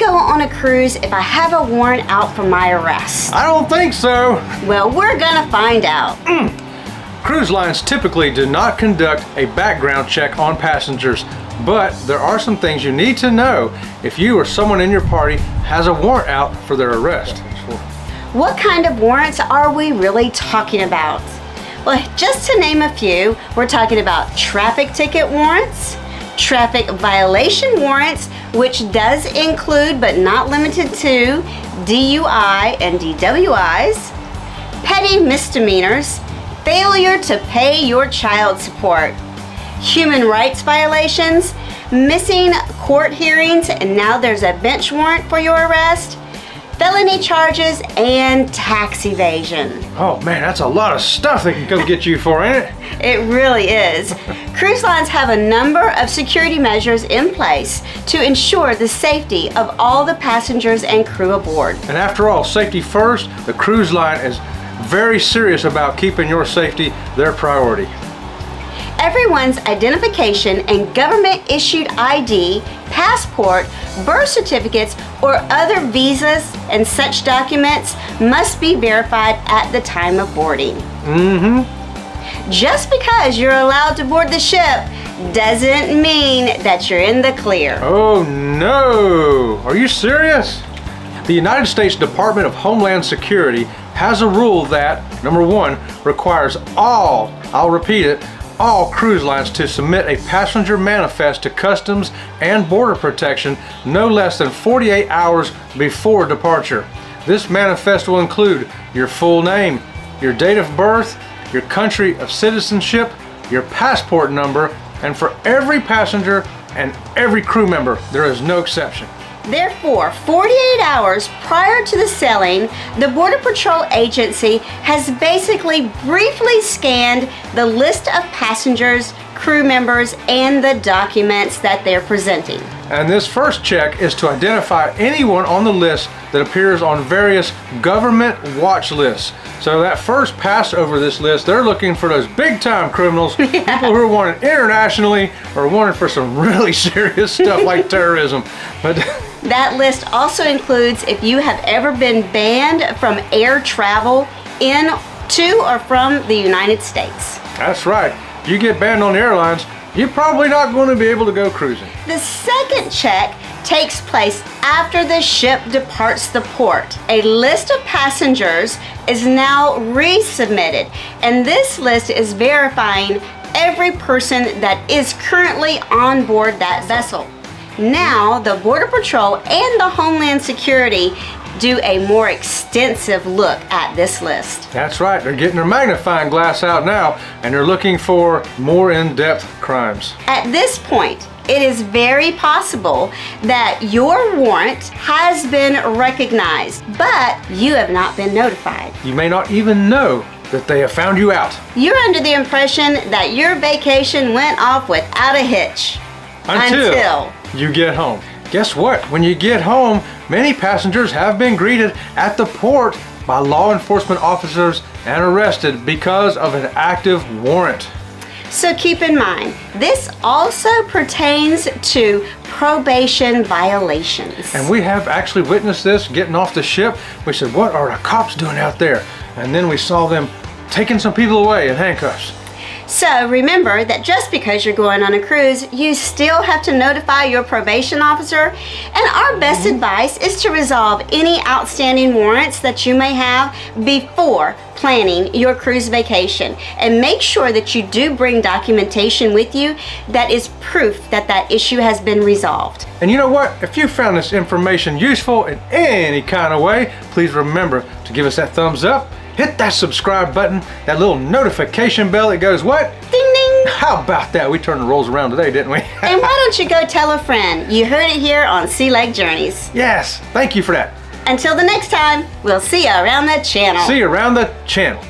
go on a cruise if I have a warrant out for my arrest? I don't think so. Well, we're gonna find out. Cruise lines typically do not conduct a background check on passengers, but there are some things you need to know if you or someone in your party has a warrant out for their arrest. What kind of warrants are we really talking about? Well, just to name a few, we're talking about traffic ticket warrants, traffic violation warrants, which does include but not limited to DUI and DWIs, petty misdemeanors, failure to pay your child support, human rights violations, missing court hearings, and now there's a bench warrant for your arrest, felony charges, and tax evasion. Oh man, that's a lot of stuff they can come get you for, ain't it? It really is. Cruise lines have a number of security measures in place to ensure the safety of all the passengers and crew aboard. And after all, safety first, the cruise line is very serious about keeping your safety their priority. Everyone's identification and government-issued ID, passport, birth certificates, or other visas and such documents must be verified at the time of boarding. Just because you're allowed to board the ship doesn't mean that you're in the clear. Oh no! Are you serious? The United States Department of Homeland Security has a rule that, number one, requires all, I'll repeat it, all cruise lines to submit a passenger manifest to Customs and Border Protection no less than 48 hours before departure. This manifest will include your full name, your date of birth, your country of citizenship, your passport number, and for every passenger and every crew member, there is no exception. Therefore, 48 hours prior to the sailing, the Border Patrol agency has basically briefly scanned the list of passengers, crew members, and the documents that they're presenting. And this first check is to identify anyone on the list that appears on various government watch lists. So that first pass over this list, they're looking for those big time criminals, people who are wanted internationally or wanted for some really serious stuff like terrorism. But that list also includes if you have ever been banned from air travel in, to, or from the United States. That's right. If you get banned on the airlines, you're probably not going to be able to go cruising. The second check takes place after the ship departs the port. A list of passengers is now resubmitted, and this list is verifying every person that is currently on board that vessel. Now, the Border Patrol and the Homeland Security do a more extensive look at this list. That's right, they're getting their magnifying glass out now, and they're looking for more in-depth crimes. At this point, it is very possible that your warrant has been recognized, but you have not been notified. You may not even know that they have found you out. You're under the impression that your vacation went off without a hitch. Until you get home. Guess what? When you get home, many passengers have been greeted at the port by law enforcement officers and arrested because of an active warrant. So keep in mind, this also pertains to probation violations. And we have actually witnessed this getting off the ship. We said, what are the cops doing out there? And then we saw them taking some people away in handcuffs. So remember that just because you're going on a cruise, you still have to notify your probation officer. And our best advice is to resolve any outstanding warrants that you may have before planning your cruise vacation. And make sure that you do bring documentation with you that is proof that that issue has been resolved. And you know what? If you found this information useful in any kind of way, please remember to give us that thumbs up. Hit that subscribe button, that little notification bell that goes what? Ding ding! How about that? We turned the roles around today, didn't we? And why don't you go tell a friend? You heard it here on Sea Lake Journeys. Yes, thank you for that. Until the next time, we'll see you around the channel. See you around the channel.